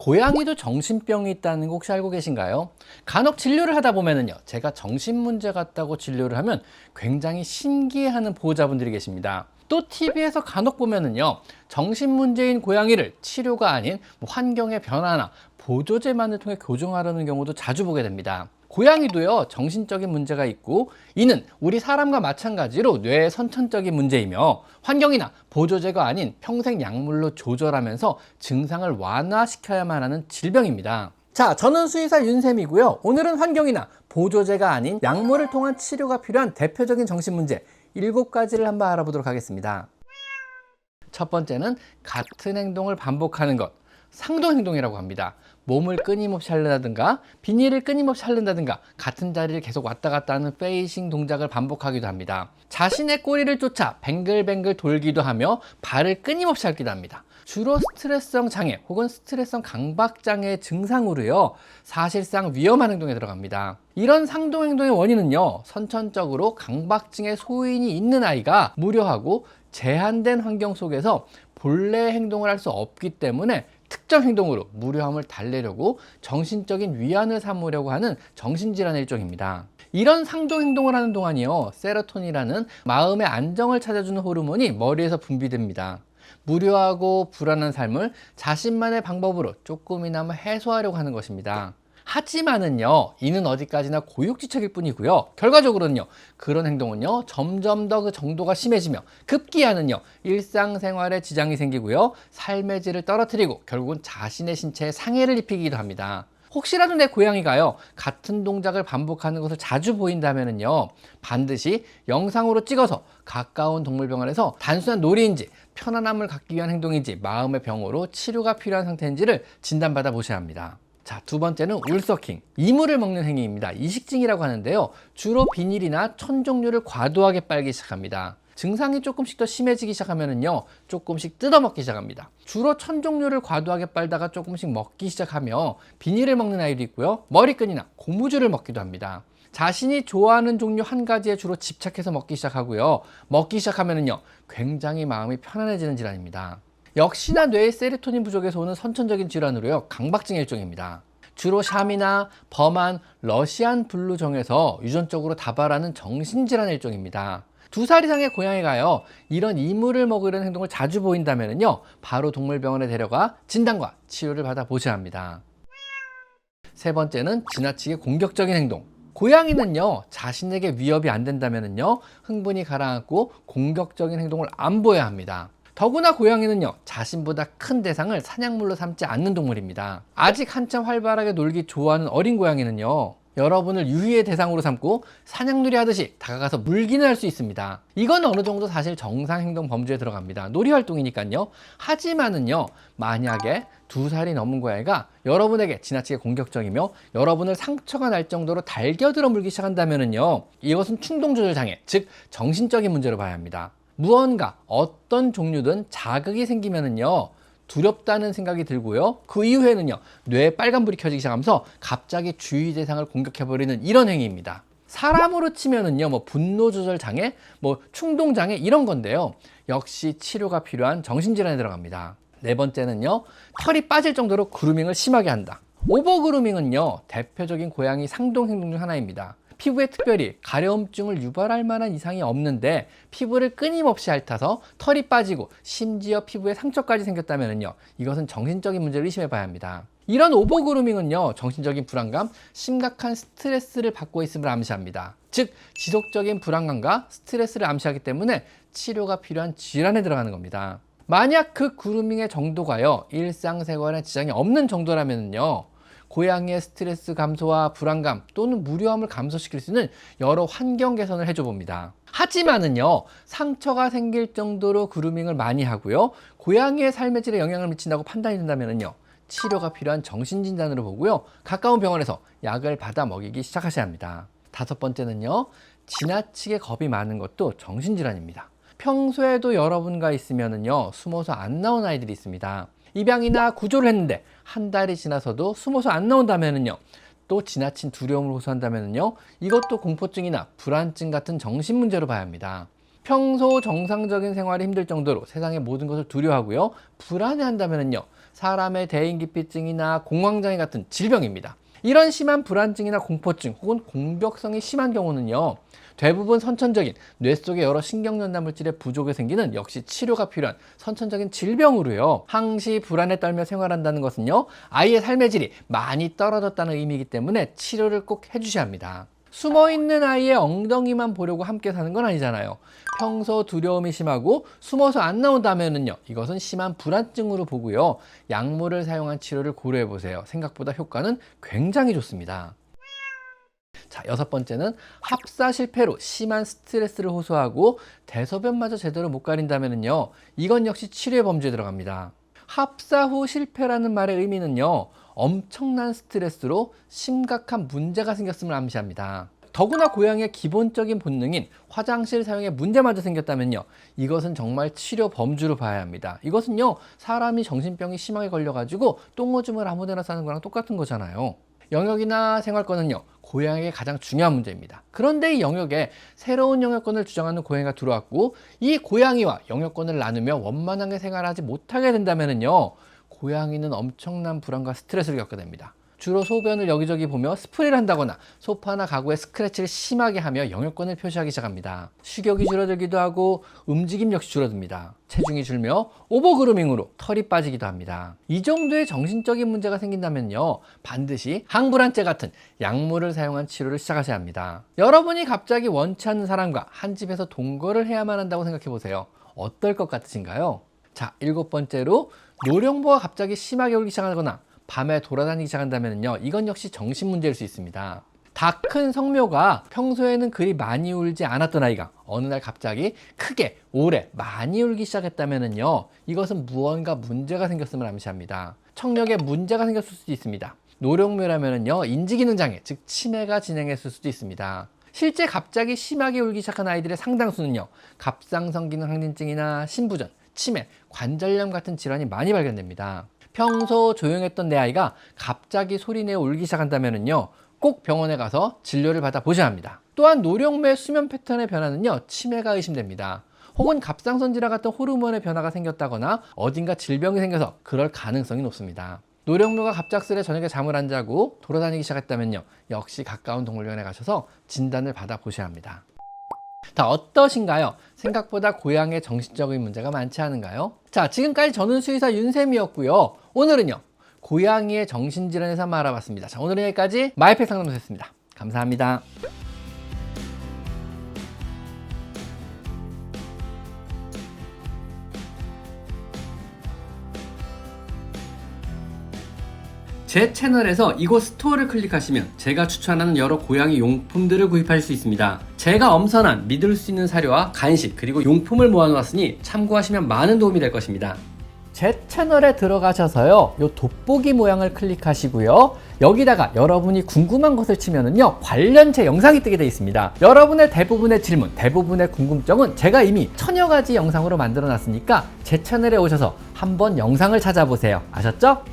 고양이도 정신병이 있다는 거 혹시 알고 계신가요? 간혹 진료를 하다 보면은요, 제가 정신 문제 같다고 진료를 하면 굉장히 신기해하는 보호자분들이 계십니다. 또 TV에서 간혹 보면은요, 정신 문제인 고양이를 치료가 아닌 환경의 변화나 보조제만을 통해 교정하려는 경우도 자주 보게 됩니다. 고양이도요, 정신적인 문제가 있고, 이는 우리 사람과 마찬가지로 뇌의 선천적인 문제이며, 환경이나 보조제가 아닌 평생 약물로 조절하면서 증상을 완화시켜야만 하는 질병입니다. 자, 저는 수의사 윤쌤이고요. 오늘은 환경이나 보조제가 아닌 약물을 통한 치료가 필요한 대표적인 정신문제 7가지를 한번 알아보도록 하겠습니다. 첫 번째는 같은 행동을 반복하는 것, 상동행동이라고 합니다. 몸을 끊임없이 하려다든가 비닐을 끊임없이 하려다든가 같은 자리를 계속 왔다 갔다 하는 페이싱 동작을 반복하기도 합니다. 자신의 꼬리를 쫓아 뱅글뱅글 돌기도 하며 발을 끊임없이 핥기도 합니다. 주로 스트레스성 장애 혹은 스트레스성 강박 장애의 증상으로요, 사실상 위험한 행동에 들어갑니다. 이런 상동행동의 원인은요, 선천적으로 강박증의 소인이 있는 아이가 무료하고 제한된 환경 속에서 본래의 행동을 할 수 없기 때문에 특정 행동으로 무료함을 달래려고 정신적인 위안을 삼으려고 하는 정신질환의 일종입니다. 이런 상동 행동을 하는 동안이요, 세로토닌이라는 마음의 안정을 찾아주는 호르몬이 머리에서 분비됩니다. 무료하고 불안한 삶을 자신만의 방법으로 조금이나마 해소하려고 하는 것입니다. 하지만은요, 이는 어디까지나 고육지책일 뿐이고요, 결과적으로는요, 그런 행동은요, 점점 더 그 정도가 심해지며 급기야는요, 일상생활에 지장이 생기고요, 삶의 질을 떨어뜨리고 결국은 자신의 신체에 상해를 입히기도 합니다. 혹시라도 내 고양이가요, 같은 동작을 반복하는 것을 자주 보인다면은요, 반드시 영상으로 찍어서 가까운 동물병원에서 단순한 놀이인지 편안함을 갖기 위한 행동인지 마음의 병으로 치료가 필요한 상태인지를 진단받아 보셔야 합니다. 자, 두 번째는 울서킹, 이물을 먹는 행위입니다. 이식증이라고 하는데요, 주로 비닐이나 천 종류를 과도하게 빨기 시작합니다. 증상이 조금씩 더 심해지기 시작하면은요, 조금씩 뜯어먹기 시작합니다. 주로 천 종류를 과도하게 빨다가 조금씩 먹기 시작하며 비닐을 먹는 아이도 있고요, 머리끈이나 고무줄을 먹기도 합니다. 자신이 좋아하는 종류 한 가지에 주로 집착해서 먹기 시작하고요, 먹기 시작하면은요, 굉장히 마음이 편안해지는 질환입니다. 역시나 뇌의 세로토닌 부족에서 오는 선천적인 질환으로요, 강박증의 일종입니다. 주로 샴이나 범한 러시안 블루종에서 유전적으로 다발하는 정신질환의 일종입니다. 2살 이상의 고양이가요, 이런 이물을 먹으려는 행동을 자주 보인다면요, 바로 동물병원에 데려가 진단과 치료를 받아 보셔야 합니다. 세 번째는 지나치게 공격적인 행동. 고양이는요, 자신에게 위협이 안 된다면요, 흥분이 가라앉고 공격적인 행동을 안 보여야 합니다. 더구나 고양이는요, 자신보다 큰 대상을 사냥물로 삼지 않는 동물입니다. 아직 한참 활발하게 놀기 좋아하는 어린 고양이는요, 여러분을 유희의 대상으로 삼고 사냥놀이 하듯이 다가가서 물기는 할 수 있습니다. 이건 어느 정도 사실 정상행동 범주에 들어갑니다. 놀이활동이니까요. 하지만은요, 만약에 2살이 넘은 고양이가 여러분에게 지나치게 공격적이며 여러분을 상처가 날 정도로 달겨들어 물기 시작한다면은요, 이것은 충동조절 장애, 즉 정신적인 문제로 봐야 합니다. 무언가 어떤 종류든 자극이 생기면은요, 두렵다는 생각이 들고요, 그 이후에는요, 뇌에 빨간불이 켜지기 시작하면서 갑자기 주의 대상을 공격해버리는 이런 행위입니다. 사람으로 치면은요, 분노 조절 장애, 충동 장애 이런 건데요, 역시 치료가 필요한 정신질환에 들어갑니다. 네 번째는요, 털이 빠질 정도로 그루밍을 심하게 한다. 오버 그루밍은요, 대표적인 고양이 상동 행동 중 하나입니다. 피부에 특별히 가려움증을 유발할 만한 이상이 없는데 피부를 끊임없이 핥아서 털이 빠지고 심지어 피부에 상처까지 생겼다면요, 이것은 정신적인 문제를 의심해 봐야 합니다. 이런 오버그루밍은요, 정신적인 불안감, 심각한 스트레스를 받고 있음을 암시합니다. 즉, 지속적인 불안감과 스트레스를 암시하기 때문에 치료가 필요한 질환에 들어가는 겁니다. 만약 그 그루밍의 정도가요, 일상생활에 지장이 없는 정도라면요, 고양이의 스트레스 감소와 불안감 또는 무료함을 감소시킬 수 있는 여러 환경 개선을 해줘 봅니다. 하지만은요, 상처가 생길 정도로 그루밍을 많이 하고요, 고양이의 삶의 질에 영향을 미친다고 판단이 된다면요, 치료가 필요한 정신진단으로 보고요, 가까운 병원에서 약을 받아 먹이기 시작하셔야 합니다. 다섯 번째는요, 지나치게 겁이 많은 것도 정신질환입니다. 평소에도 여러분과 있으면은요, 숨어서 안 나온 아이들이 있습니다. 입양이나 구조를 했는데 한 달이 지나서도 숨어서 안 나온다면은요, 또 지나친 두려움을 호소한다면은요, 이것도 공포증이나 불안증 같은 정신 문제로 봐야 합니다. 평소 정상적인 생활이 힘들 정도로 세상의 모든 것을 두려워하고요, 불안해한다면은요, 사람의 대인기피증이나 공황장애 같은 질병입니다. 이런 심한 불안증이나 공포증 혹은 공벽성이 심한 경우는요, 대부분 선천적인 뇌 속의 여러 신경전달 물질의 부족에 생기는 역시 치료가 필요한 선천적인 질병으로요, 항시 불안에 떨며 생활한다는 것은요, 아이의 삶의 질이 많이 떨어졌다는 의미이기 때문에 치료를 꼭 해주셔야 합니다. 숨어있는 아이의 엉덩이만 보려고 함께 사는 건 아니잖아요. 평소 두려움이 심하고 숨어서 안 나온다면은요, 이것은 심한 불안증으로 보고요, 약물을 사용한 치료를 고려해 보세요. 생각보다 효과는 굉장히 좋습니다. 자, 6번째는 합사 실패로 심한 스트레스를 호소하고 대소변마저 제대로 못 가린다면은요, 이건 역시 치료의 범주에 들어갑니다. 합사 후 실패라는 말의 의미는요, 엄청난 스트레스로 심각한 문제가 생겼음을 암시합니다. 더구나 고양이의 기본적인 본능인 화장실 사용에 문제마저 생겼다면요, 이것은 정말 치료 범주로 봐야 합니다. 이것은요, 사람이 정신병이 심하게 걸려가지고 똥오줌을 아무데나 싸는 거랑 똑같은 거잖아요. 영역이나 생활권은요, 고양이에게 가장 중요한 문제입니다. 그런데 이 영역에 새로운 영역권을 주장하는 고양이가 들어왔고, 이 고양이와 영역권을 나누며 원만하게 생활하지 못하게 된다면요, 고양이는 엄청난 불안과 스트레스를 겪게 됩니다. 주로 소변을 여기저기 보며 스프레이를 한다거나 소파나 가구에 스크래치를 심하게 하며 영역권을 표시하기 시작합니다. 식욕이 줄어들기도 하고 움직임 역시 줄어듭니다. 체중이 줄며 오버그루밍으로 털이 빠지기도 합니다. 이 정도의 정신적인 문제가 생긴다면요, 반드시 항불안제 같은 약물을 사용한 치료를 시작하셔야 합니다. 여러분이 갑자기 원치 않는 사람과 한 집에서 동거를 해야만 한다고 생각해 보세요. 어떨 것 같으신가요? 자, 7번째로 노령보가 갑자기 심하게 울기 시작하거나 밤에 돌아다니기 시작한다면요, 이건 역시 정신문제일 수 있습니다. 다 큰 성묘가 평소에는 그리 많이 울지 않았던 아이가 어느 날 갑자기 크게 오래 많이 울기 시작했다면요, 이것은 무언가 문제가 생겼음을 암시합니다. 청력에 문제가 생겼을 수도 있습니다. 노령묘라면요, 인지기능 장애, 즉 치매가 진행했을 수도 있습니다. 실제 갑자기 심하게 울기 시작한 아이들의 상당수는요, 갑상선 기능 항진증이나 신부전, 치매, 관절염 같은 질환이 많이 발견됩니다. 평소 조용했던 내 아이가 갑자기 소리내어 울기 시작한다면요, 꼭 병원에 가서 진료를 받아 보셔야 합니다. 또한 노령묘의 수면 패턴의 변화는요, 치매가 의심됩니다. 혹은 갑상선 질환 같은 호르몬의 변화가 생겼다거나 어딘가 질병이 생겨서 그럴 가능성이 높습니다. 노령묘가 갑작스레 저녁에 잠을 안 자고 돌아다니기 시작했다면요, 역시 가까운 동물병원에 가셔서 진단을 받아 보셔야 합니다. 자, 어떠신가요? 생각보다 고양이의 정신적인 문제가 많지 않은가요? 자, 지금까지 저는 수의사 윤쌤이었고요. 오늘은요, 고양이의 정신질환에서 한번 알아봤습니다. 자, 오늘은 여기까지 마이펫 상담소였습니다. 감사합니다. 제 채널에서 이곳 스토어를 클릭하시면 제가 추천하는 여러 고양이 용품들을 구입할 수 있습니다. 제가 엄선한 믿을 수 있는 사료와 간식 그리고 용품을 모아놓았으니 참고하시면 많은 도움이 될 것입니다. 제 채널에 들어가셔서요, 요 돋보기 모양을 클릭하시고요, 여기다가 여러분이 궁금한 것을 치면은요, 관련 제 영상이 뜨게 되어 있습니다. 여러분의 대부분의 질문, 대부분의 궁금증은 제가 이미 1000여 가지 영상으로 만들어 놨으니까 제 채널에 오셔서 한번 영상을 찾아보세요. 아셨죠?